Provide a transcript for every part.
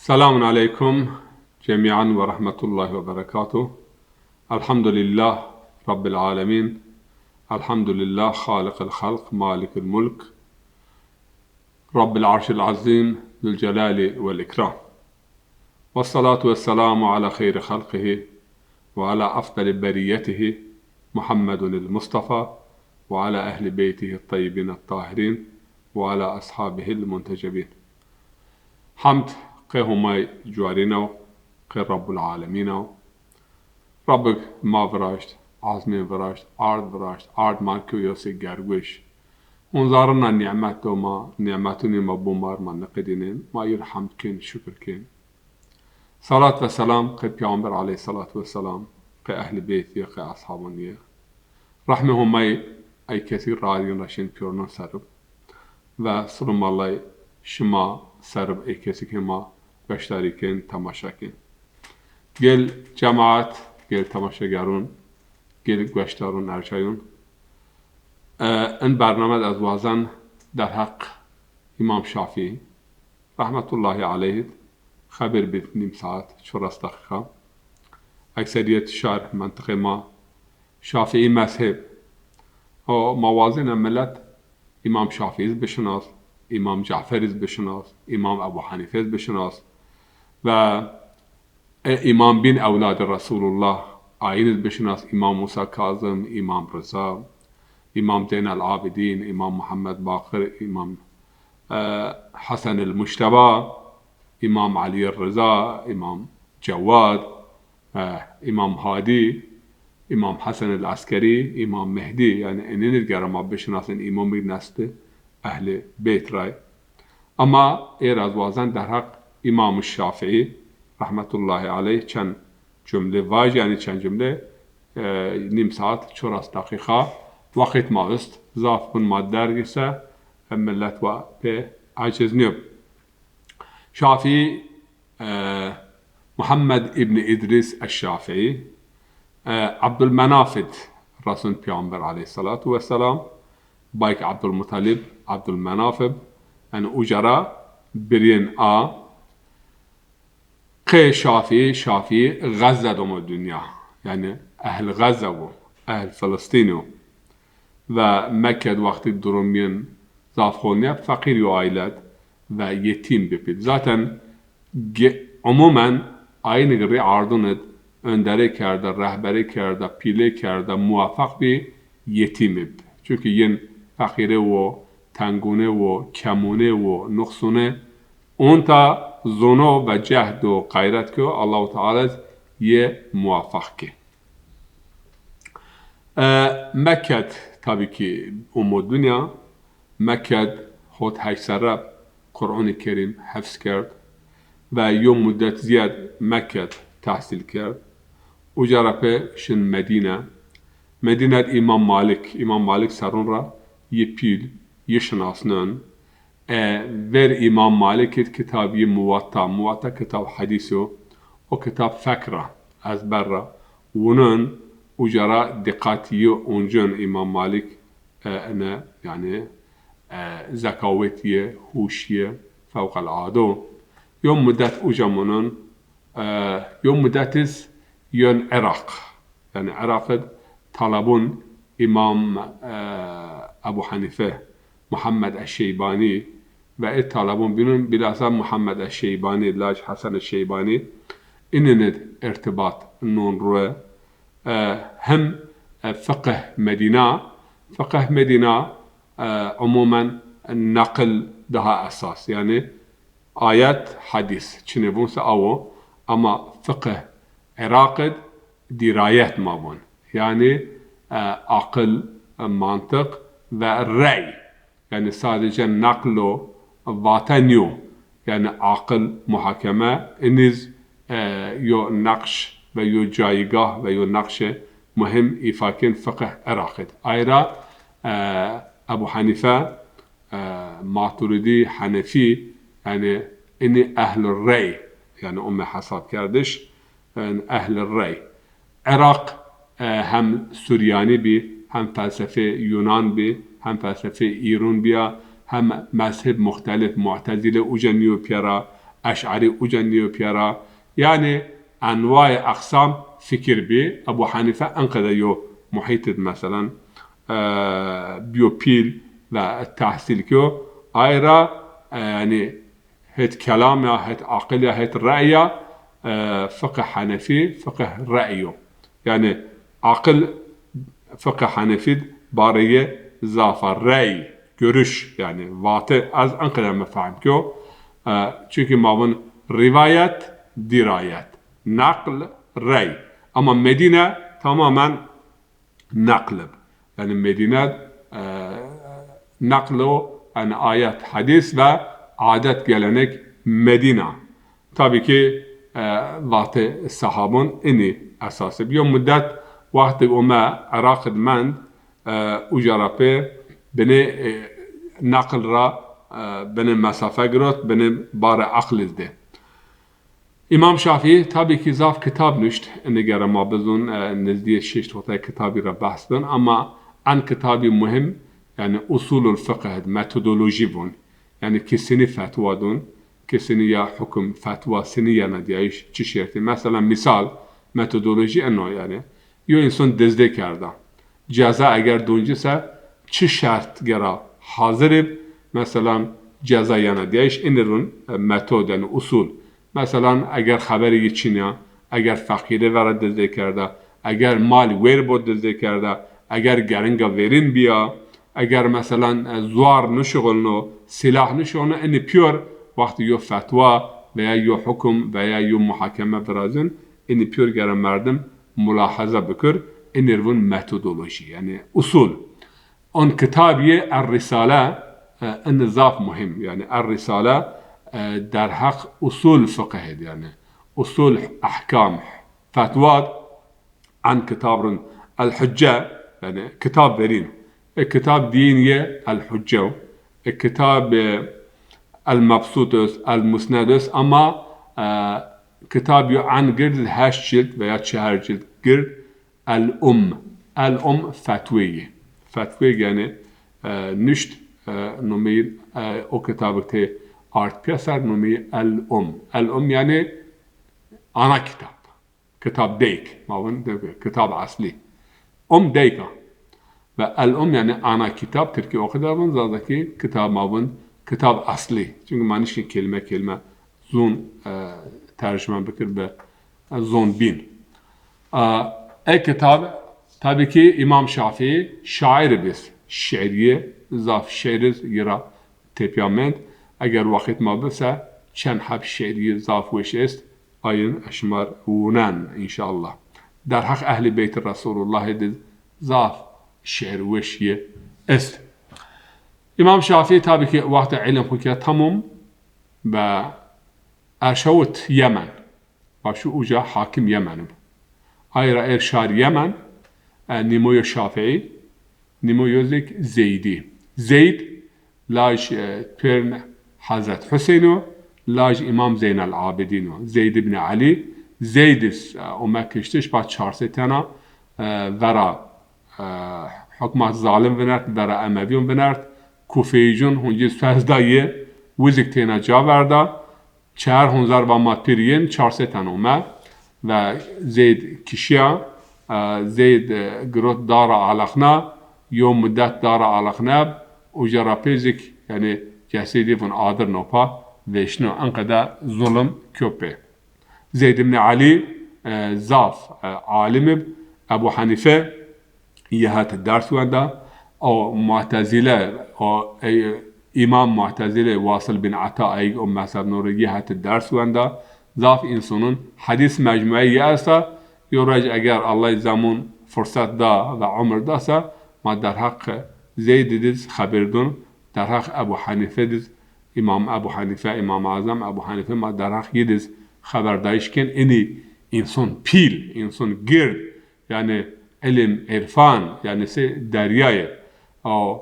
سلام عليكم جميعا ورحمة الله وبركاته. الحمد لله رب العالمين، الحمد لله خالق الخلق مالك الملك رب العرش العظيم ذو الجلال والإكرام، والصلاة والسلام على خير خلقه وعلى أفضل بريته محمد المصطفى وعلى أهل بيته الطيبين الطاهرين وعلى أصحابه المنتجبين. حمد قهماي جوارينو قه رب العالمين ربك ما فراشت عظمين فراشت عرض فراشت عرض مالكو يوسي جارغوش ونظارنا نعمته ما نعمتني ما بومار ما نقدينين ما يرحم كين شكر كين. صلاة والسلام قه پیامبر عليه الصلاة والسلام قه أهل بيتي قه أصحابني رحمهم أي كثير رادين راشين بيورنون سرب و سلام الله شما سرب أي كثير كما بشتاری کن تماشا کن. گل جماعت گل تماشاگرون گل گوشتارون ارجایون این برنامه از وازن در حق امام شافعی رحمت الله علیه خبر بید نیم ساعت 14 دقیقه. اکثریت شهر منطقه ما شافعی مذهب و موازین ملت امام شافعی بشناس، امام جعفری بشناس، امام ابو حنیفه بشناس و امام بن اولاد رسول الله آیین بشناس، امام موسی کاظم، امام رضا، امام زین العابدین، امام محمد باقر، امام حسن المجتبی، امام علی الرضا، امام جواد، امام هادی، امام حسن العسکری، امام مهدی. یعنی اینین الگرما بشناسن امامی نست اهل بیت رای. اما ایر از وازن در حق امام الشافعی رحمت الله علیه چند جمله واج، یعنی چند جمله نیم ساعت 14 دقیقه وقت ما است ضاف کن ما درگسه ملت و به عجز نیب. شافعی محمد ابن ادریس الشافعی عبدالمنافد رسول پیامبر علیه الصلاة والسلام بايك عبد المطلب عبد المنافب يعني أجرا برين قي شافعي غزة دوم الدنيا، يعني أهل غزة و أهل فلسطين و مكة وقت الدرومين ضاف خونيا فقير وعائلات و يتيم ببيد ذاتا عموما aynı gibi ardını öndere kerda, rehberi kerda, pile kerda, muvaffak bir yetimib. Çünkü yen fakire و تنگونه و کمونه و نقصونه اون تا زنو و جهد و غیرت که الله تعالی یه موفق که. مکه tabii ki دنیا مکه خود 8 سره قرآن کریم حفظ کرد و یه مدت زیاد مکه تحصیل کرد. اجاره شن مدینه امام مالک سرون را یه پیل يشناسنن ver İmam Malik'in kitabı Muvatta kitap hadisi o kitap fekra az berra onun ucara dikkati oncan İmam Malik ana yani zakavetiye huşiye فوق العاده يوم مدت ucamunun يوم مدتز يون Irak yani Irak'ın talabun İmam Ebu Hanife محمد الشيباني ve talabun bunun bilhassa Muhammed el-Şeybani, Laj Hasan el-Şeybani innet irtibat nunru hem fıkıh Medine umumen nakıl daha esas yani ayet hadis çine bunsa avu ama fıkıh Irak'd dirayet mabun yani akıl mantık ve rey. Yani sadece naklo vataniyo yani akıl muhakeme eniz yo nakş ve yo caygah ve yo nakşe mühim ifakin fıkıh Irak'd. Ayrıca Ebu Hanife, Maturidi, Hanefi yani ini ehl-i rey yani umme hasab kardeş yani ehl-i rey. Irak hem Süryani bir hem felsefe Yunan bir هم فلسفه ایران بیا هم مذهب مختلف معتزله و جنیو پیرا اشعری اوجنیو پیرا يعني انواع اقسام فكر بي ابو حنيفه انقذ يو محيط مثلا بيوبيل والتحصيل كيو ايرا يعني هيت كلام هيت عقل هيت رأي فقه حنفي فقه رأيه يعني عقل فقه حنفي بارية زافر رأي görüş yani vatı az ankara mefahim ki o çünkü mavun rivayet dirayet nakl rey ama Medine tamamen naklib yani Medine naklo yani ayet hadis ve adet gelenek Medine tabii ki vatı sahabın ini esası bir müddet vakti Ömer Irak dmend ujarapı beni nakl ra beni mesafe girot beni bare akl izde. İmam Şafii tabii ki zaf kitap nüşt nigara ma bizun nizdiye şiş totay kitabı ra bahs bin ama an kitabı mühim yani usulul fıkh metodoloji bun yani kesini fatwa dun kesini ya hüküm fatwa sini ya nadiyiş çişerti mesela misal metodoloji eno yani yo insan dizde karda ceza eğer duncisa çi şart gera hazırib mesela ceza yana diyiş inirun metod yani usul mesela eğer haberi çinya eğer fakire vara dizde karda eğer mal ver bod dizde karda eğer geringa verin biya eğer mesela zuar nuşugulno silah nuşugulno eni pure vakti yo fatwa veya yo hüküm veya yo muhakeme birazın eni pure gera merdim mulahaza bikir enirvun metodoloji yani usul on kitabiye er-risale النظاف مهم يعني الرسالة در حق أصول فقه يعني أصول أحكام فتوات عن كتاب الحجة يعني كتاب برين الكتاب دينية الحجة الكتاب المبسوطس المسندس أما كتاب عن قرد هاش جلد veya çهر جلد قرد الأم فتوية يعني نشت نومي o kitabı art piyasar nomi el yani ana kitap kitap deyk mavun kitap asli deyka ve el yani ana kitap Türkiye o kadar bunun zadaki kitap mavun kitap asli çünkü manişin kelime zon tercüme bikir be zon bin kitap tabii ki İmam Şafii şair biz şiiriye zaf şiiriz yara tepyament اگر وقت ما بسه چند حب شعری ضاف وش است آین اشمار ونان ان شاء الله در حق اهل بیت رسول الله دید ضاف شعر وشیه است امام شافعی tabii ki وقت علم که تمام و ارشوت یمن باشو اوجا حاکم یمن ayra erşar Yemen nimoyo Şafii nimoyo Zeydi Zeyd laj perne Hazret Hüseyin'o, laj İmam Zeynel Abidin'o, Zeyd ibn Ali, Zeydis o mekiştiş ba çarsetena vera hükümet zalim binert, vera Emeviyon binert, Kufeycun hunci sözdayi wizik tena caverda, çer hunzar va matpiriyen çarsetena me ve Zeyd kişiya, Zeyd grot dara alakna, yom müddet dara alakna, ujarapezik yani جسدي فن آدر نوبا وشنو أنقذ ظلم كوبي زيد بن علي زاف عالم أبو حنيفة يهات الدرس وندا أو معتزلة أو أي إمام معتزلة واصل بن عطاء أي أم مذهب نور يهات الدرس وندا زاف إنسانون حديث مجموعي يأسا يرجع أجر الله زمان فرصة دا وعمر داسا ما در حق زيد ديز خبردون در حق ابو حنیفه دیز امام ابو حنیفه امام اعظم ابو حنیفه ما در حق یدیز خبردایش کن اینی انسان پیل انسان گرد yani علم عرفان yani دریای او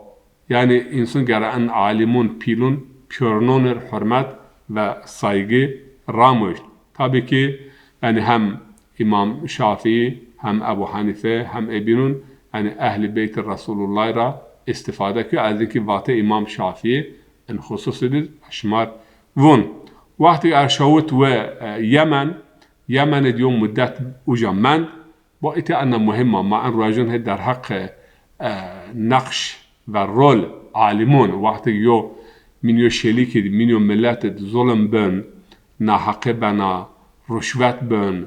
yani insan gelen alimun pilun pürnonur hürmet ve saygı ramış tabii ki yani hem İmam Şafii hem Ebu Hanife hem Ebinun yani ehli beyt Resulullah'a istifade ki az ki vatı İmam Şafii en hususidir şmar vun وقتی ارشاوت و یمن اليوم مدت وجمند با ایت أن مهمة مع أن راجون در حق نقش و رول عالمون وقتی یو منیو شلیکی منیو ملت ظلم بن نحق بنا رشوت بن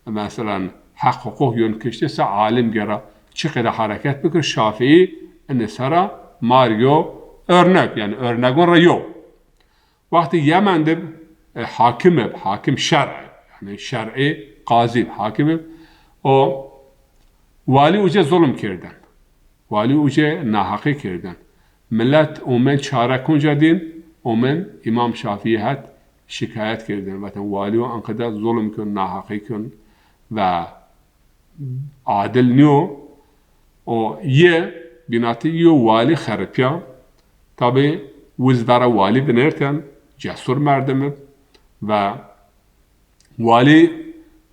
مثلا حق حقوق یون کشته سا عالم گرا چقدر حرکت بکر شافعی ان سرا ماریو örnek yani örneğin rayo وقتی یمن دب حاکم شرع yani şer'i قاضی حاکم o vali uca zulüm kردن vali uca nahaqqi kردن millet omen çare kunca din omen İmam Şafii hat şikayet kردن vatan vali o anqada zulüm kün nahaqqi kün ve adil niyo o ye binati yo vali خرپیا tabi وزدارا vali بنرتن جسور مردمه و vali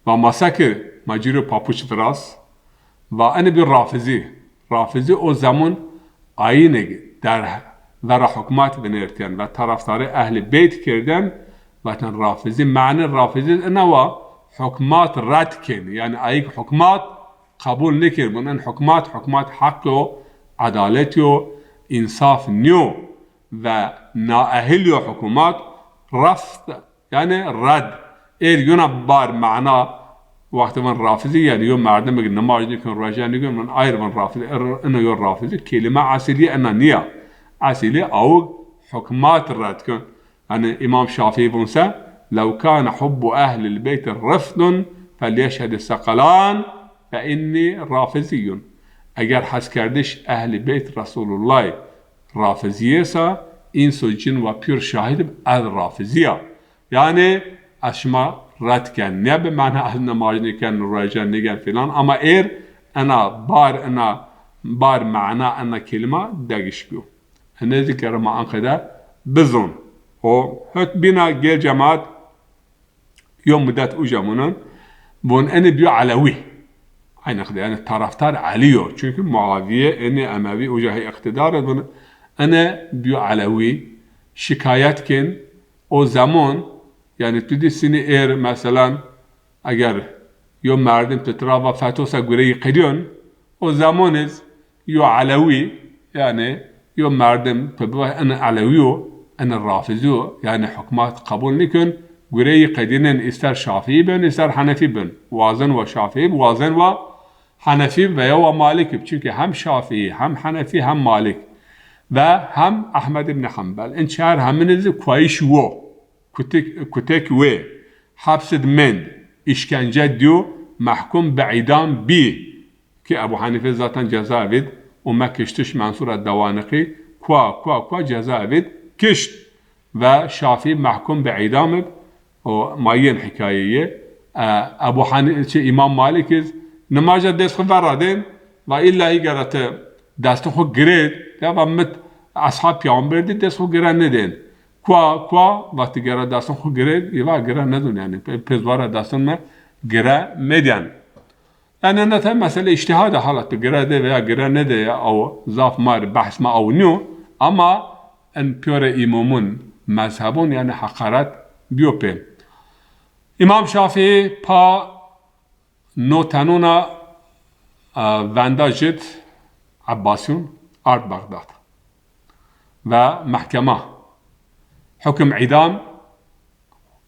و مساکر مجیرو پاپوش فراس و انه بی رافضی او زمان آینه در ورا حکمات بنرتن و طرفدار اهل بیت کردن و تن رافضی معنی رافضی انه و حکمات رد کن یعنی ایک حکمات قبول نکر بنن حکمات حق و عدالت و انصاف نیو و نااهلی و حکومات رفض یعنی رد یونا بار معنا وقت من رافضی یعنی یو مردم بگن نماز نکن رجا نکن من آیر من رافضی انه یو رافضی کلمه عسیلی انه نیا عسیلی او حکمات رد کن يعني امام شافعي بنسى لو كان حب اهل البيت رفض فليشهد الثقلان فاني رافضي اگر حس کردش اهل بیت رسول الله رافضیه سا این سوچین و پیر شاهد از رافضیه یعنی اشما رد کن نه به معنی از نماز نکن رجا نگن فلان اما انا بار معنا انا کلمه دگش بیو هنه ذکر ما انقدر بزن و هت بنا گل جماعت يوم مدت اوجامونن بون ان بیو علوی aynı kadar yani taraftar Ali'yo çünkü Muaviye eni Emevi ucahi iktidar bunu ana biyo Alevi şikayetken o zaman yani tudisini mesela eğer yo merdim tetrava fatosa göre qediyon o zamanız yo Alevi yani yo merdim tabi ana Aleviyo ana Rafiziyo yani hükümet kabul nikun göre qedinen ister Şafii ben ister Hanefi ben vazen ve Şafii vazen ve Hanefi veya Malik çünkü hem Şafii hem Hanefi hem Malik ve hem Ahmed ibn Hanbel in çar heminizi koyiş wo kutek ve hapsid mend işkence diyor mahkum be'idam bi ki Ebu Hanife zaten ceza vid o mekiştiş Mansur el-Davaniki kwa ceza vid kişt ve Şafii mahkum be'idam o mayen hikayeye Ebu Hanife İmam Malik'iz نماز دست خود ورادن و ایلا ایگرات دست خود گرید یا و مت اصحاب پیامبر دی دست خود گرد ندین کوا وقتی گرد دست خود گرید ایوا گرد ندون یعنی پزوار دستون ما گرد مدین یعنی نه مثلا اجتهاد حالت گرد ویا گرد نده او ضعف مار بحث ما او نیو اما ان پیور امامون مذهبون یعنی حقارت بیوپه امام شافعی پا نوتانونا ونداجت عباسیون آرد بغداد و محکمه حکم اعدام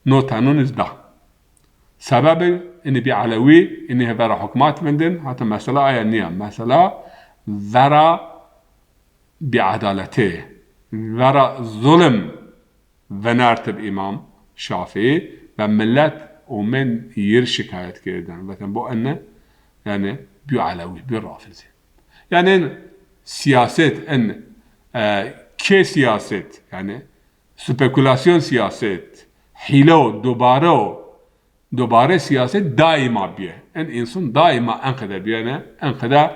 نوتانون ازده سبب اینی بی علوی اینی ورا حکمات بندن حتی مسئله آیا نیا مسئله ورا بی عدالته ورا ظلم ونرتب امام شافعی و ملت ومن ير شكايات كده مثلا بو أنه يعني بيو علوي بيو رافضي يعني سياسات أن كي سياسات يعني سبيكولاسيون سياسات حيلو دوباره سياسات دائما بيه ان انسان دائما انقذ بيانا انقذ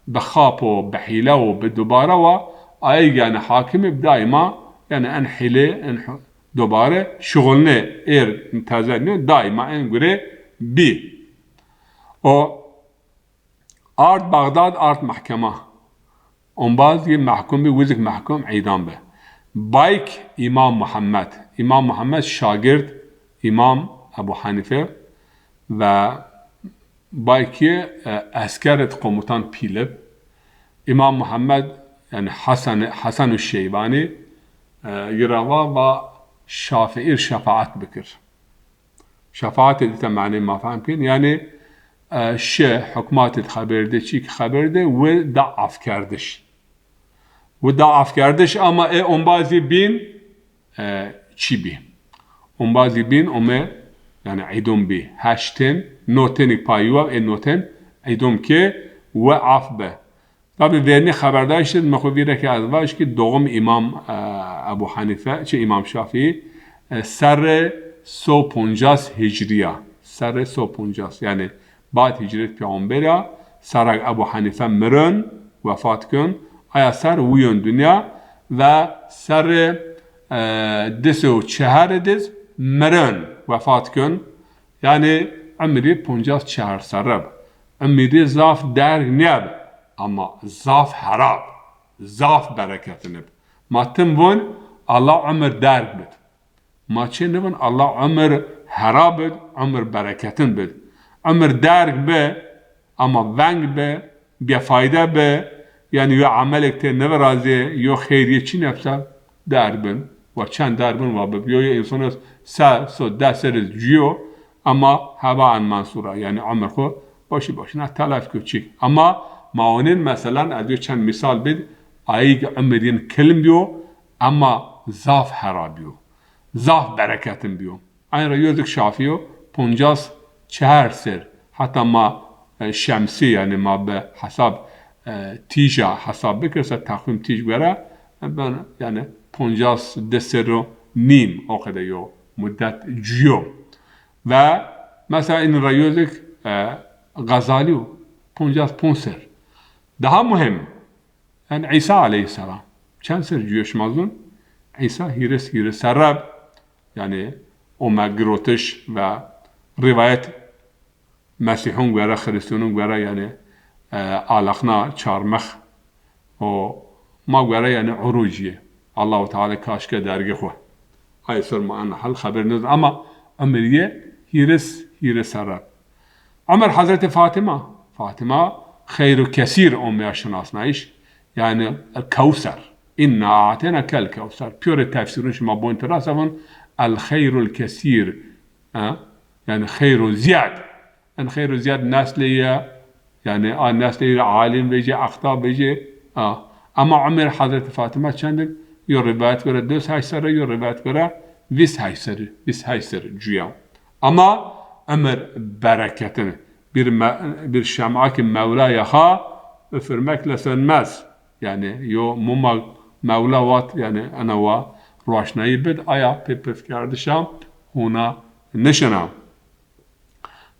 بخابو بحيلو بدوباره و اي يعني حاكم دائما يعني ان حيله ان دوباره شغلنه تازنه دائما این گره بی و آرد بغداد آرد محکمه اون باز یه محکوم بی وزک محکوم اعدام به Bayk İmam Muhammed. İmam Muhammed şagird İmam Ebu Hanife ve bayki askeret komutan pilip İmam Muhammed yani Hasan Şeybani yirava ve Şafi'ir şefaat bikir. Şefaat edilse mani ma fahim kin yani حکمات خبرده چی که خبرده و ضعف کردش و ضعف کردش اما اون بعضی بین چی بی اون بعضی بین اومه yani عیدم بی هشتن نوتنی پایوا نوتن عیدم که و عف به tabi verni haberdar işte mekubire ki az var ki doğum İmam Ebu Hanife çe İmam Şafii ser 150 Hicriya ser 150 yani بعد هجرت پیامبره سر ابو حنیفه مرن وفات کن آیا سر ویون دنیا و سر 204 دز مرن وفات کن yani عمری 54 سرب عمری زاف در نیب اما زاف حراب زاف برکت نب ما تنبون الله عمر در بد ما چه نبون الله عمر حراب بد عمر برکتن بد عمر درک به اما ونگ به بیفایده به yani ya amelek te ne razı yo khayriye çi nefsa darbin ve çen darbin ve yo insanız sa so daseriz jiyo ama hava an mansura yani ömür xo başına telaf küçük ama maonin mesela adiyo çen misal bid ayı ömrin kelim biyo ama zaf harabiyo zaf bereketin biyo aynı rayozuk şafiyo 54 سر حتی ما شمسی یعنی ما به حساب تیجا حساب بکرسه تقویم تیج بره یعنی 52 سر رو نیم اوقده یو مدت جیو و مثلا این رایوزک غزالیو 55 سر daha mühim yani İsa aleyhisselam چند سر جیوش مازون İsa هیرس سرب yani o مگروتش و rivayet Mesihun göre, Hristiyanın göre yani alakna çarmıh o ma göre yani uruciye. Allah-u Teala kaşke dergâhu. Ay sorma anna hal haberiniz ama Ömer'ye hiris arab. Ömer Hazreti Fatıma hayru kesir Ömer şınasnayış yani Kevser. İnna a'tena kel Kevser. Pure tefsirun şuma bu interasavun el hayrul kesir. Yani hayru ziyad. Yani hayru ziyad nesliye yani nesliye alim vece akta vece ama Ömer Hazreti Fatıma çendik yo rivayet göre 2 sene yo rivayet göre 20 sene cüya. Ama Ömer bereketini bir şem'a ki Mevla'ya ha üfürmekle sönmez. Yani yo mumma Mevla vat yani ana va roşnayı bid aya pep kardışam ona nişana.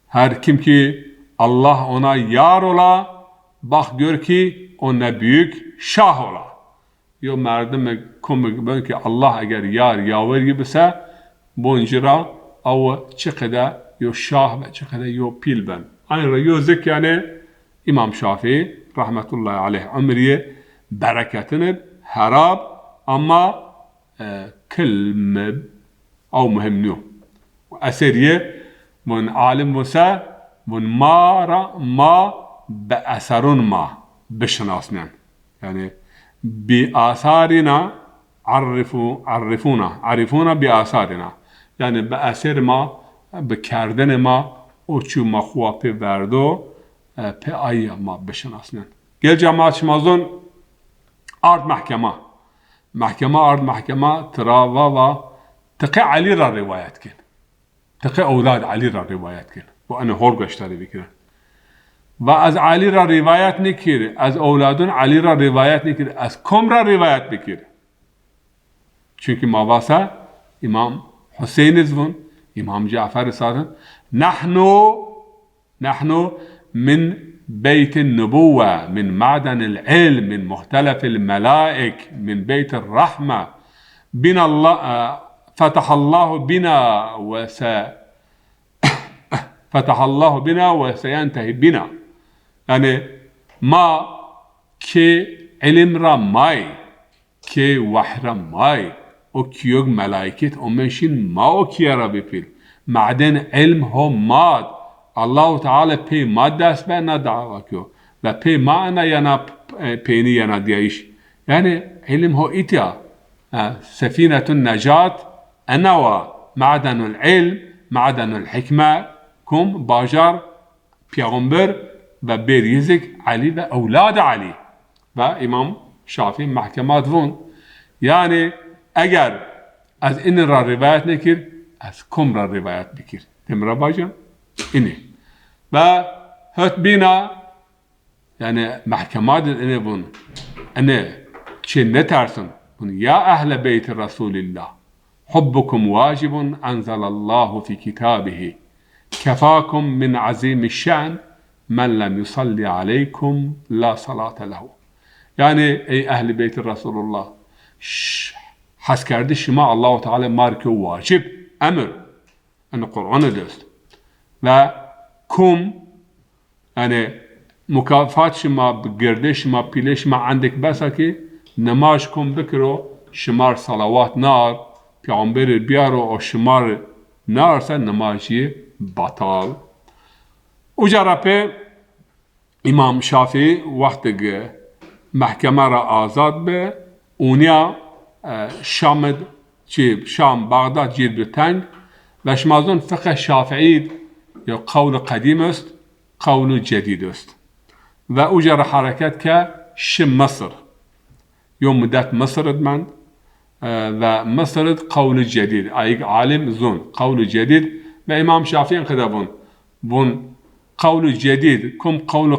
Her kim ki Allah ona yar ola, bak gör ki o ne büyük şah ola. Yo merdim komik ki Allah eğer yaver gibise boncira o çıkıda yo şah ve çıkıda yo pil ben. Aynı yüzük yani İmam Şafii rahmetullahi aleyh ömriye bereketini harab ama kelme او مهم نيو أسرية من عالم موسى من ما بأثرون ما بشناسنا يعني بآثارنا عرفونا بآثارنا يعني بأثر ما بكردن ما اوچو ما خواه پی وردو پی آیا ما بشناسنا گل جماعت شمازون ارد محکمه تراوا و تقي علي را روايات كن تقي أولاد علي را روايات كن وأنا هورج اشتري بكره وأز علي را روايات نكير از أولادون علي را روايات نكير از كم را روايات بكير çünkü mavasa İmam Hüseyin zvun İmam Cafer sazın نحن من بيت النبوة من معدن العلم من مختلف الملائك من بيت الرحمة بنا الله فتح الله بنا وسينتهي بنا يعني ما كي علم را ماي که وحرا مای او کیوگ ملائکت اومشین ما او کیارا بپیل معدن علم ها ماد الله تعالی پی ماد دست به ندعوا کیو و پی ما انا ینا پینی ینا دیایش یعنی علم ها ایتیا سفینة النجات انا و معدن العلم معدن الحکمه کم باجار پیغمبر و بریزک علی و اولاد علی و امام شافعی محکمات وون یعنی اگر از این را روایت نکرد از کم را روایت بکرد تمرا باجان اینه و هت بینا یعنی محکمات اینه وون اینه چه نترسن یا اهل بیت رسول الله حبكم واجب انزل الله في كتابه كفاكم من عظيم الشأن من لم يصلي عليكم لا صلاة له yani ey ehli beyti Resulullah has کرده شما الله تعالی مارک واجب امر ان قرآن دست و کم yani مکافات شما گرده شما پیله شما عندك بسا که نماز کم بکرو شمار صلوات نار پیغمبر بیارو و شمار نارسه نمازی بطال اجاره په امام شافعی وقتی محکمه را آزاد به اونیا شام بغداد جیر به تنگ و شمازون فقه شافعی یا قول قدیم است قول جدید است و اجاره حرکت که مصر یا مدت مصر من و مصر قول جدید ایک عالم زون قول جدید و امام شافعی خدا بون قول جدید کم قول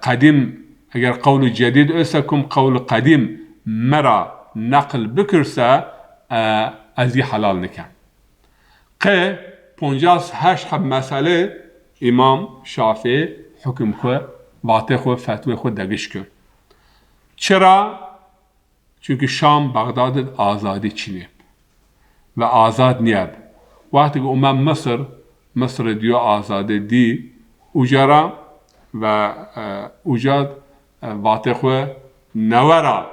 قدیم اگر قول جدید است کم قول قدیم مرا نقل بکرسه ازی حلال نکن که 58 مسئله امام شافعی حکم خو واقع خو فتوی خود دگش کن چرا؟ چونکه شام بغداد آزادی چینه و آزاد نیاب وقتی که امام مصر دیو آزاده دی اجارا و اجاد واقع خو نورا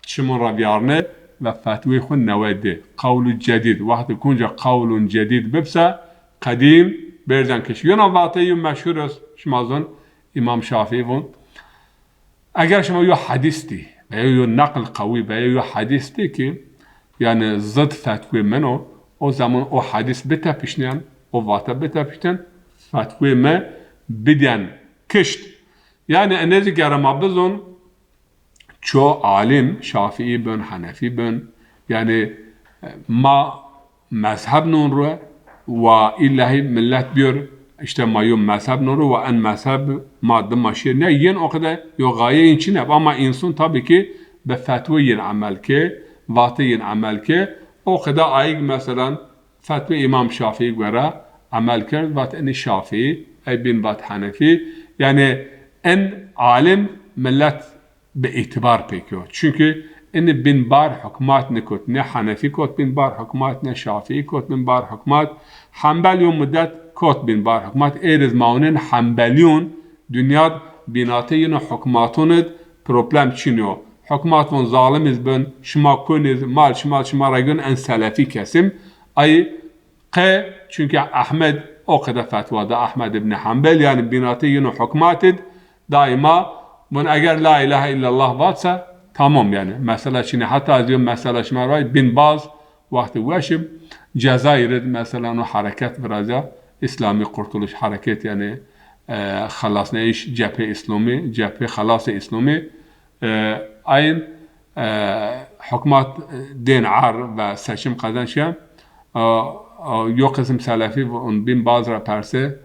چمون را بیارنه و فتوی خو نوده قول جدید وقتی کنجا قول جدید ببسه قدیم برزن کش یه واقعی مشهور است شما زن امام شافعی وون اگر شما یه حدیث دی و یه نقل قوی و یه حدیث دی که یعنی ضد فتوی منو او زمان او حدیث بتا پیشنین او واقع بتا پیشنین فتوی من بدین کشت یعنی انزی گرما بزن چو عالم شافعی بن حنفی بن یعنی ما مذهب نون رو و الهی ملت بیار اجتماعی مذهب نون رو و ان مذهب ماده ماشیر نه ین اقده یا غایه این چی نه اما انسان طبعی که به فتوی این عمل که واقع این عمل که اقده آیگ مثلا فتوی امام شافعی گوره عمل کرد وقت این شافعی ای بین وقت حنفی یعنی این عالم ملت به اعتبار پیکو چونکه این بین بار حکمات نکت نه حنفی کت بین بار حکمات نه شافعی کت بین بار حکمات حنبلیون مدت کت بین بار حکمات ایرز ماونن حنبلیون دنیا بیناتین حکماتوند پروبلم چینو حکماتون ظالم از بن شما کنید مال شما رگون ان سلفی کسیم ای قه چونکه احمد اوقده فتوا ده احمد ابن حنبل یعنی بیناتین حکمات دائما من اگر لا اله الا الله واتسا تمام یعنی مثلا چینه حتی از یوم مثلا شما رای بین باز وقت واشم جزایر مثلا حرکت برازا اسلامی قرطلش حرکت یعنی خلاص نیش جبهه اسلامی جبهه خلاص اسلامی این حکمات دین عار و سشم قدن شم یو قسم سلفی و اون بین باز را پرسه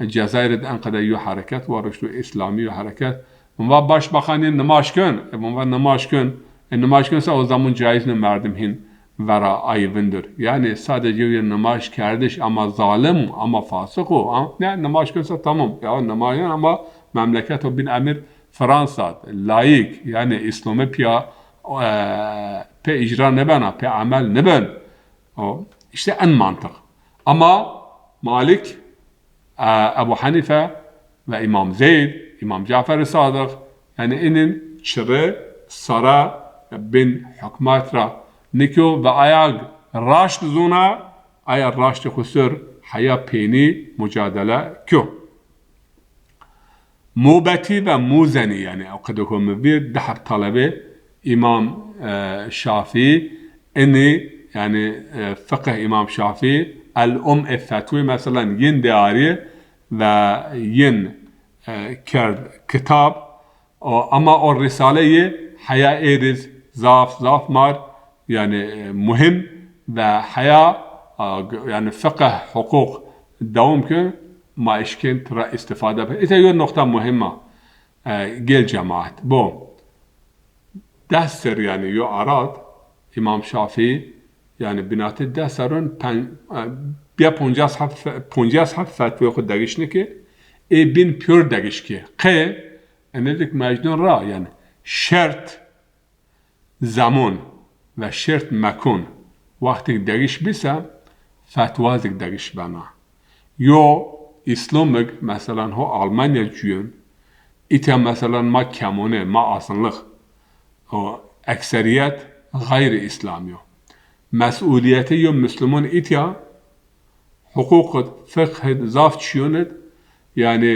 جزایر انقدر یو حرکت و رشد اسلامی و حرکت و باش بخانین نماز کن و نماز کن سه او زمان جایز مردم هین ورا آی وندر یعنی sadece یه نماز کردش اما ظالم اما فاسق و نه نماز کن سه تمام یا نماز اما مملکت و بین امیر فرانسا لایک یعنی اسلام پیا pe اجرا نبنا pe عمل نبن işte en mantık ama Malik Ebu Hanife ve İmam Zeyd İmam Cafer-i Sadık yani inin çıra sara بین حکمات را نکو و آیا راشت زونا آیا راشت خسر حیا پینی مجادله کیو موبتی و موزنی یعنی اوقدكم مبير دحر طلبه امام شافعي اني يعني فقه امام شافعي الام الفتوى مثلا ين داري و ين کرد کتاب اما الرساله حیا ایرز زاف مار يعني مهم و حیا يعني فقه حقوق دوام كن ما اشكن ترى استفاده به إذا يو نقطه مهمه جيل جماعت بو دستر يعني يو اراد امام شافعي يعني بنات دسترون بیا 50 صفحه فتوی خود دگیش نکه ای بین پیور دگیش که قه انهدک مجنون را يعني شرط زمان و شرط مکان وقتی دگیش بیسه فتوازک دگیش بنا یو اسلامک مثلا هو آلمانیا جوین ایتا مثلا ما کمونه ما آسانلıq اکثریت غیر اسلامیو مسئولیتی یو مسلمان ایتا حقوق فقه زاف چیوند yani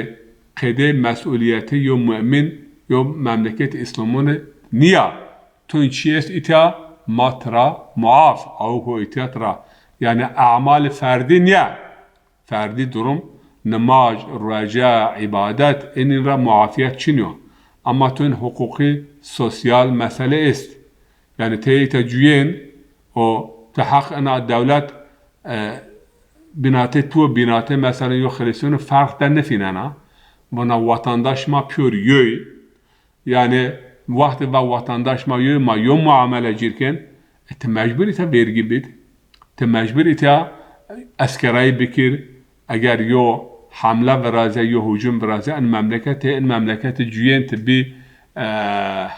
قده مسئولیتی یو مؤمن یو مملکت اسلامان نیا تو چیست ایتا ما ترا معاف او هو ایتا ترا yani اعمال فردی نیا فردی durum نماز رجاء عبادت این را معافیت چینیو اما تو این حقوقی سوسیال مسئله است yani تیتا جوین و تحق انا دولت binate tu binate mesela yo Hristiyan fark da nefina buna vatandaş ma pür yoy yani vakti ve vatandaş ma yoy ma yo muamele cirken te mecbur ite vergi bid te mecbur ite askeray bikir eğer yo hamle veraze yo hücum veraze en memleketi cüyen tibi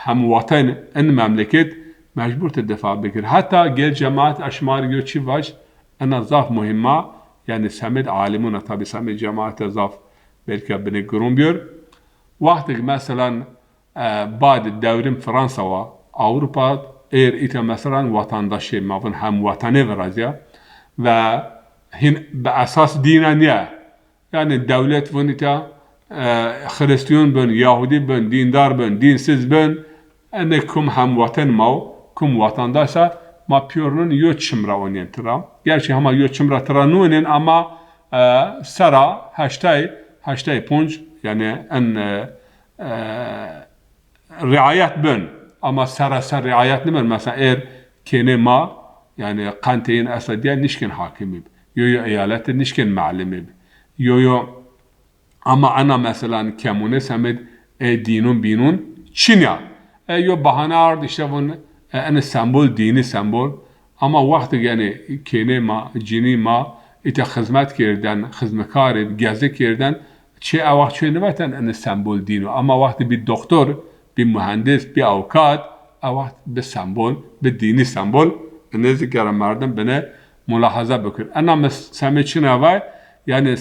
hem vatan en memleket mecbur te defa bikir hatta gel cemaat aşmar yo çi vaj ana zaf muhimma yani Samet alimuna tabi Samet cemaate zaf belki beni gurun biyor. Vakti mesela بعد devrim Fransa ve Avrupa eğer ite mesela vatandaşı mavun hem vatanı verazya ve hin be asas dinen ya yani devlet vun ite Hristiyan ben Yahudi ben dindar ben dinsiz ben enekum hem vatan mav kum vatandaşa ma piorun yo çimra onen tram gerçi ama yo çimra tranunen ama sara hashtay punch yani en riayet ben ama sara riayet ne mesela eğer kene ma yani kanteyin asadiye nişkin hakimim yo eyalet nişkin malimim yo ama ana mesela kemune samed dinun binun çinya yo bahane ard işte bunu en sembol dini sembol ama vakti yani kene ma cini ma ite hizmet kerden hizmetkar gezek kerden çe avakt çe neveten en sembol dini ama vakti bir doktor bir mühendis bir avukat avakt bir sembol bir dini sembol ne zikra mardem bana mülahaza bakır ana meseçine var yani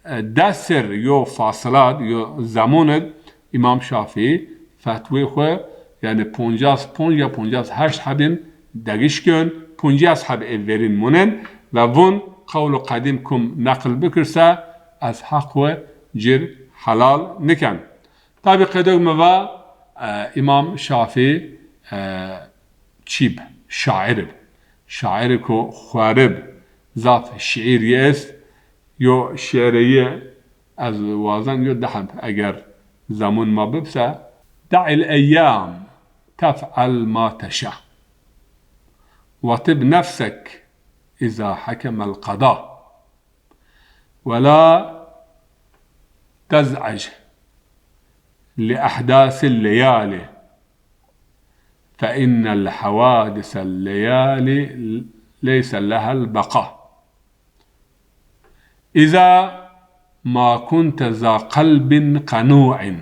deser yo fasılat yo zamanı İmam Şafii fatwa xwe yani 50 habin دگیش کن 50 حب اولین منن و ون قول قدیم کم نقل بکرسه از حق و جر حلال نکن طبی قدوم و امام شافعی چیب شاعر کو خوارب ذات شعیری است یو شعریه از وازن یو دحب اگر زمان ما ببسه دع الأيام تفعل ما تشاء وطب نفسك إذا حكم القضاء ولا تزعج لأحداث الليالي فإن الحوادث الليالي ليس لها البقاء إذا ما كنت ذا قلب قنوع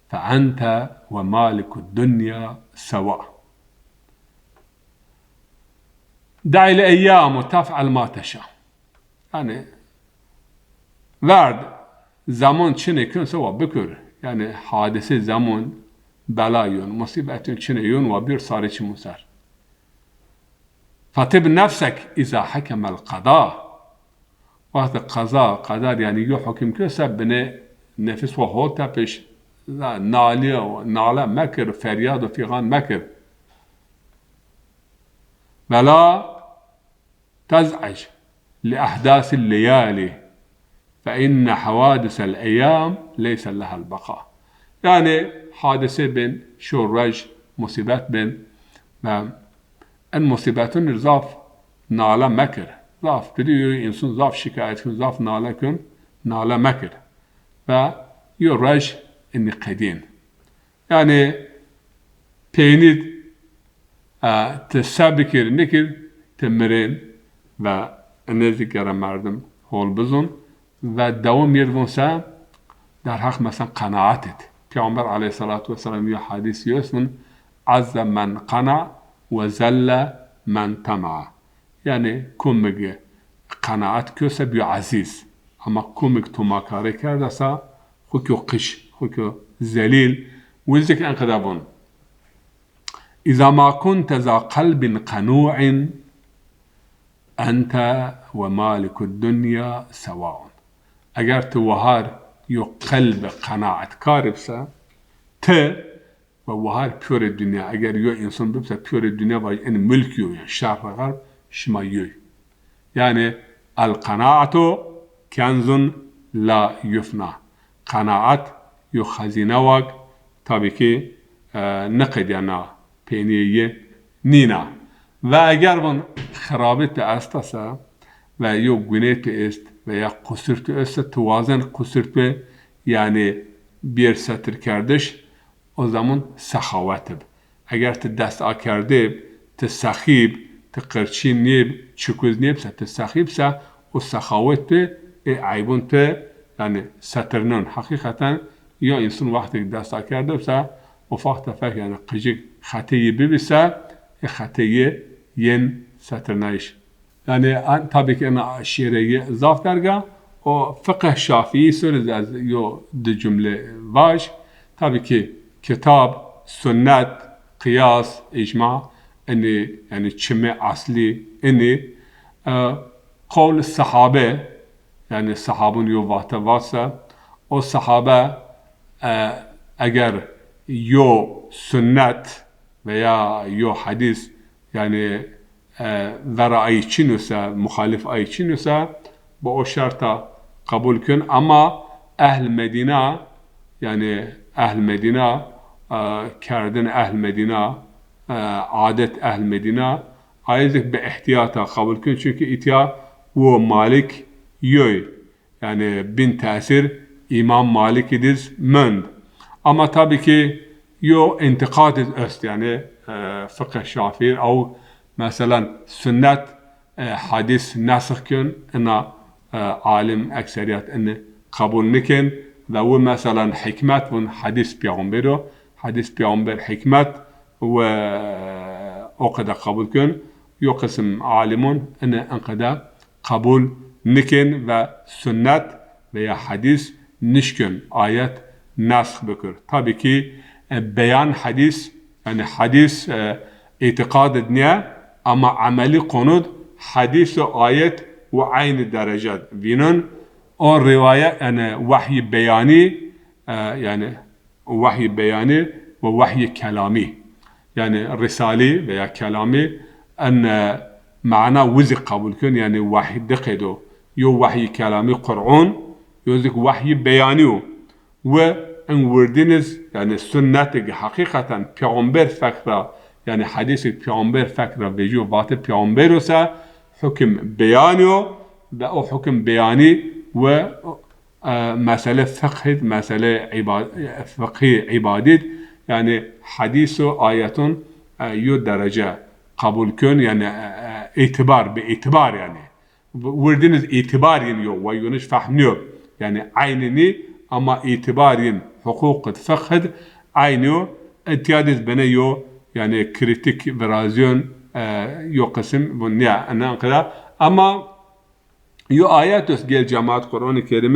فأنت ومالك الدنيا سواء دع الأيام وتفعل ما تشاء yani verdi zaman çine kün sava bükür yani hadise zaman belayun, musibetin çineyun ve bir sarıçı musar. فطب نفسك إذا حكم القضاء. وقت قضاء قدر يعني يو حكم كسب بني نفس وهو تبش نالة مكر فرياد وفيغان مكر ولا تزعج لأحداث الليالي فإن حوادث الأيام ليس لها البقاء. يعني حادثة بين شورج مصيبات بين المصيباتون الزاف ناله مكر زاف بديو إنسان زاف شكايت كن زاف ناله كن ناله مكر فيورج إني قدين يعني peynir تسابكر نكر تمرين و نزدیکر مردم هول بزن و دوام یرونسا در حق مثلا قناعتت. پیامبر علیه الصلاة والسلام یه حدیث یوسفن عز من قناع و زل من طمع. یعنی کمگ قناعت کسه بی عزیز اما کمگ تو مکاره کرده سا خوکو قش خوکو زلیل وزک انقدابون. إذا ما كنت ذا قلب قنوع أنت ومالك الدنيا سواء. اگر تو وهار يو قلب قناعت كاربسا ت وهار بيور الدنيا اگر يو انسان ببسا بيور الدنيا باي ان ملك يو يعني شرق غرب شما يو. يعني القناعة كنز لا يفنى. قناعت يو خزينة وق تابكي نقد يعني بينيه نينا و اگر من خرابت استاسا و یو گناه است و یا قصرت است توازن قصرت yani bir satır kerdش o zaman سخاوت. اگر ت دست آکرده ت سخیب ت قرچی نیب چکوز نیب سا ت سخیب سا و سخاوت عیبون ت yani satırının حقیقتا یا انسان وقتی دست آکرده بسا و فقط فکر yani قجیک خطیی ببسا خطیی ين satırnayış. Yani tabii ki ana şiireyi zaf derga o fıkıh şafii söyledi yo de cümle var. Tabii ki kitap, sünnet, kıyas, icma yani çime asli kavl sahabe yani sahabın yo vahte varsa o sahabe eğer yo sünnet veya yo hadis yani ve ra'yi çinüse, muhalif ayı çinüse bu o şarta kabul kün ama ehl Medine yani ehl Medine kerdin ehl Medine adet ehl Medine ayızlık bir ihtiyata kabul kün çünkü ihtiya o Malik yoy yani bin tesir İmam Malik idiz münd ama tabii ki yo intikad öst yani fıkıh şafir او مثلا سنت حديث ناسخ كن انا عالم اكثريات ان قبول نكن و مثلا حكمت من حديث بيغمبرو حديث بيغمبر حكمت و اقدا قبول كن يو قسم عالمون ان انقدا قبول نكن و سنت veya حديث نشكن آيات ناسخ بكر. tabii ki beyan hadis yani hadis اعتقاد الدنيا ama ameli konu hadis ve ayet ve aynı derecede. Bunun o rivayet yani vahiy beyani yani vahiy beyani ve vahiy kelami yani risali veya kelami en mana vizik kabul kün yani vahiy dekedo yo vahiy kelami Kur'an yozik vahiy beyani ve en vurdiniz yani sünnet hakikaten peygamber fakra yani hadis-i peygamber fakra veju vatı peygamber olsa hüküm beyanı ve o hüküm beyani ve mesele fıkh mesele fıkhi ibadet yani hadis ve ayetun yo derece kabul kön yani itibar be itibar yani vurdiniz itibar yani ve yunus fahmıyor yani aynını ama itibarin hukuk fıkh aynı اتيادز بنيو يعني كريتيك فرازيون يو قسم بنيا أنا كذا أما يو آيات جيل جماعة القرآن الكريم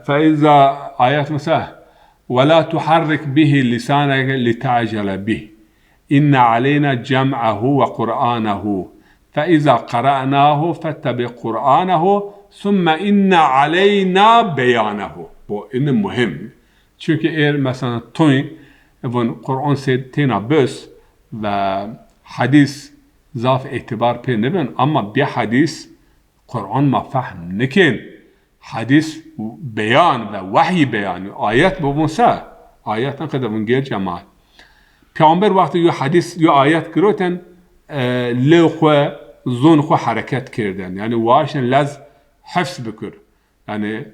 فإذا آيات مثلا ولا تحرك به لسانك لتعجل به إن علينا جمعه وقرآنه فإذا قرأناه فاتبع قرآنه ثم إن علينا بيانه. Bu en mühim. Çünkü eğer mesela toy evon Kur'an tena bös ve hadis zaf itibar pe neben ama bir hadis Kur'an ma fahm nekin hadis beyan ve vahiy beyanı ayet bu musa ayetten kadar bun gel cemaat Peygamber vakti yo hadis yo ayet kiroten levxwe zon xwe hareket kirden yani vaşen laz hafs bikir yani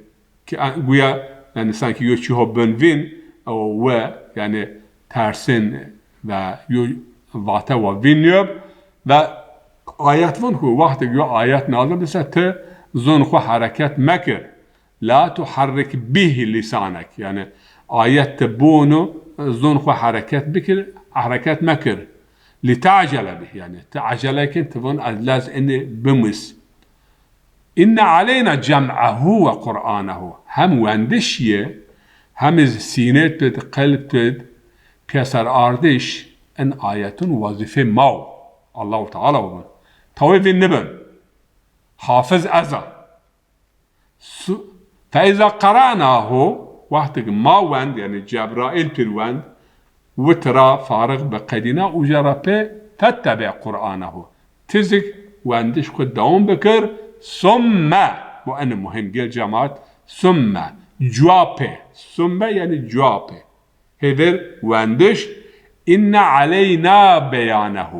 güya yani sanki yo çiho benvin ve yani tersin ve yo vata ve vinyob ve ayet van ku vakti yo ayet nazil bise te zon xwe hareket mekir la tuharrik bihi lisanek yani ayet bunu zon xwe hareket bikir hareket mekir litacele bih yani tacelekin tevon laz eni bimis inne aleyna cem'ahu ve Kur'anahu hem wendişye hem sinet bid kalb bid piyasar ardiş en ayetun vazife mav Allah-u Teala bu tavifin neben hafız aza فإذا قرأناه وقتك ما وند يعني جبرائيل بيروند وترى فارغ بقدنا وجربه تتبع قرآنه تزك وندش قدام بكر ثم وأنا مهم قال جماعة ثم جوابه ثم يعني جوابه هذا وندش إن علينا بيانه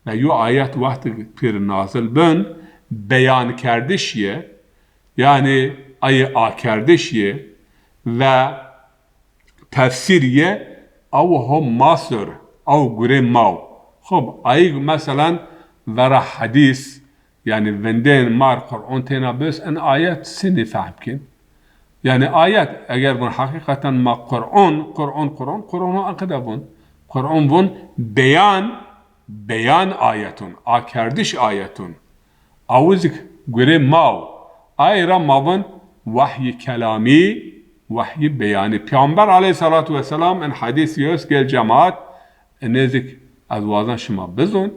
ve yu ayet vakti pir nazil ben beyan kerdişye yani ayı akerdişye ve tefsiriye او هم مصر او گره ماو خب ای مثلا ورا حدیث yani venden mar Kur'an tena bes en ayet seni fahmkin yani ayet eğer bunu hakikaten ma Kur'an'u akıdabun Kur'an bun beyan ayetun akardiş ayetun avuzik gure mav ayra mavun vahyi kelami vahyi beyanı. Peygamber aleyhissalatu vesselam en hadis yöz gel cemaat nezik azvazan şima bezon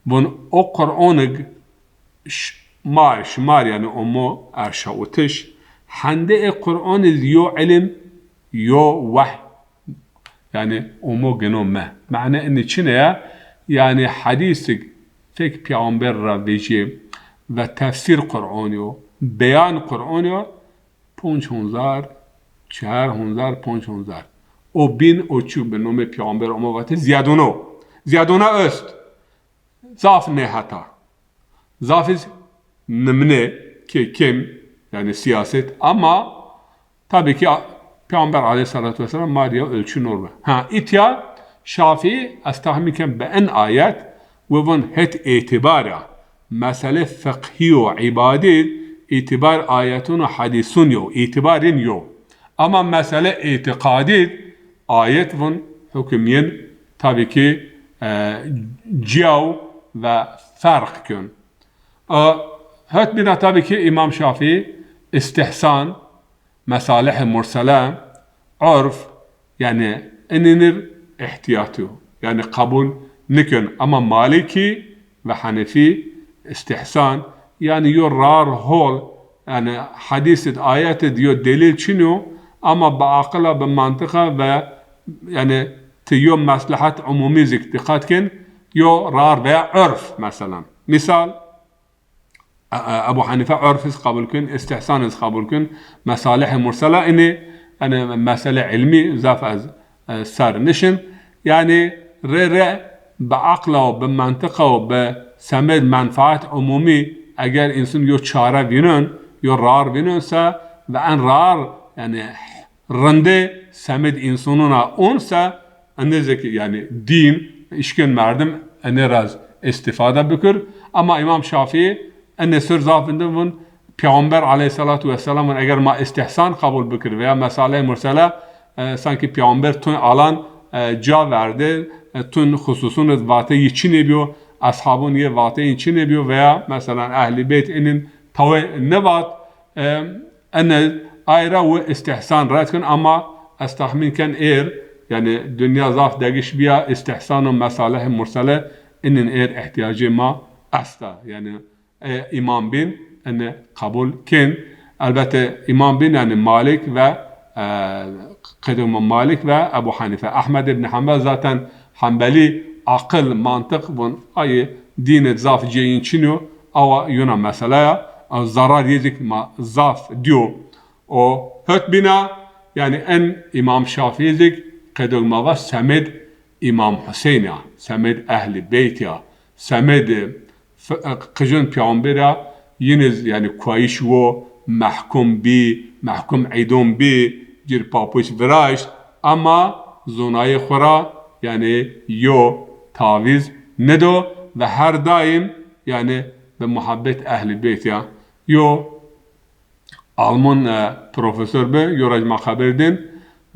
bun o Kur'an'ı şmar yani omo erşautiş hande Kur'an'ı yo ilim yo vahy yani omo genome ma'na en çine yani hadisik fek peygamber ravici ve tefsir Kur'an'ı beyan Kur'an'ı 5000 4000 o 1000 o çu به نام پیامبر اموات زیادونه است ضعف نه hata ضعف nemne ki kim yani siyaset ama tabii ki Peygamber aleyhissalatu vesselam Maria ölçü norma itya Şafii astahmiken be en ayet ve von het itibara mesele fıkhi ve ibadet itibar ayetun hadisun yo itibarin yo ama mesele itikadi ayet vun hükümyen tabii ki cihav ve fark kön. Hət bina tabii ki İmam Şafii istihsan, mesalih-i mursala, urf yani eninir ihtiyatı yani kabul nikön ama Maliki ve Hanefi istihsan yani yorar hol yani hadisit ayet diyor delil çiniyor ama baakla be mantıka ve yani tiyo maslahat umumi dikkat kin yo rar veya örf mesela misal Abu Hanife örf kabul kin istihsan kabul kin mesalih mursala yani mesele ilmi zaf az sar nişin yani re baakla be mantıka be semed menfaat umumi eğer insan yo çare vinin yo rar vinunsa ve en rar yani rende semed insanına onsa annezeki yani din işken merdim eneraz istifade bükür ama İmam Şafii enne sır zafinde bun Peygamber aleyhissalatu vesselamın eğer ma istihsan kabul bükür veya mesale mursala sanki Peygamber tun alan ca verdi tun hususunu vate için ediyor ashabın ye vate için ediyor veya mesela ehli beyt inin tave nevat enne ayra ve istihsan rahatken ama استخمين كان يعني دنيا ظاف دقيش بيا استحسان ومصالح مرسلة إن احتياجي ما أستا يعني إمام بين أن قبول كن البته إمام بين يعني مالك و قدم مالك و أبو حنيفة أحمد بن حنبل ذاتا حنبلي عقل منطق بون أي دين ظاف جايين شنو أو يونا مسألة أو ضرر يزك ما ظاف ديو أو هت بنا يعني أن إمام شافعي يزك قدم ما سمد إمام حسين سمد أهل بيت سمد قجون پیامبرا ينز يعني كويش و محكوم بي محكوم عيدون بي جير پاپوش براش اما زونای خورا يعني يو تعويز ندو و هر دايم يعني بمحبت أهل بيت يو آلمان بروفيسور به يو رجمع خبر دين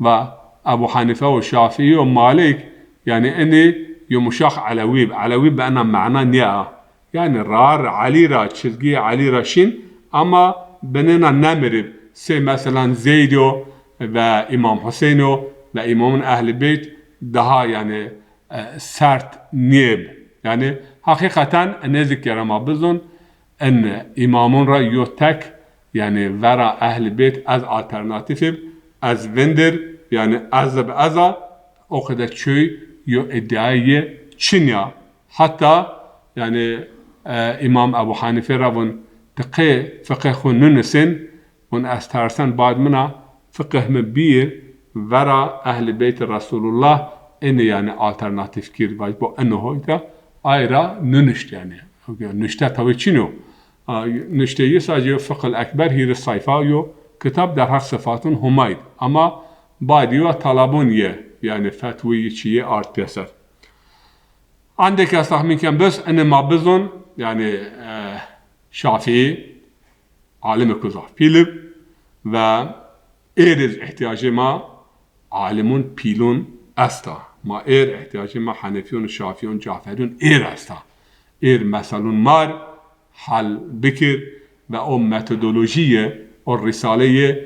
و أبو حنيفة والشافعي ومالك يعني إني يو مشاخ علوي بأنا معنى نيا يعني رار علي را چizgi علي را شين أما بننا نمرب سي مثلا زيدو و إمام حسينو و إمام أهل بيت daha يعني sert نيب يعني حقيقة نذكر ما بظن أن إمامون را يوتك يعني ورا أهل بيت از alternatif از وندر يعني از بأزا أخذ شيء يو ادعاء چنيا حتى يعني إمام أبو حنيفة رابون تقي فقه خنون سن ون استرسن بعد منا فقه مبير ورا أهل بيت رسول الله إن يعني alternatif كير باج بو إنه هيدا أيرا ننشت يعني نشته توي چينو نشته يساجي فقه الأكبر هي الصيفة يو كتاب در حق صفاتون همايد أما بعد يو طلبون يعني فتوي چيه آرت بيسر عندك استخمين كان بس أن ما بظن يعني شافعي عالم كذا فيلب و إيرز احتياجي ما عالمون بيلون أستا ما احتياجي ما حنفيون شافعيون جعفريون أستا مثلون مار حل بكر و او متودولوژیه و رساله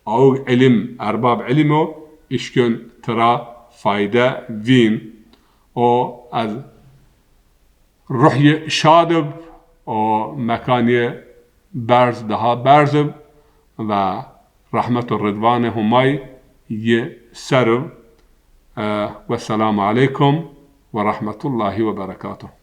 او علم ارباب علمو اشکن ترا فایده وین او از روحی شادب و مکانی برز دها برزب و رحمت و رضوان همای یه سرب و السلام علیکم و رحمت الله و برکاته.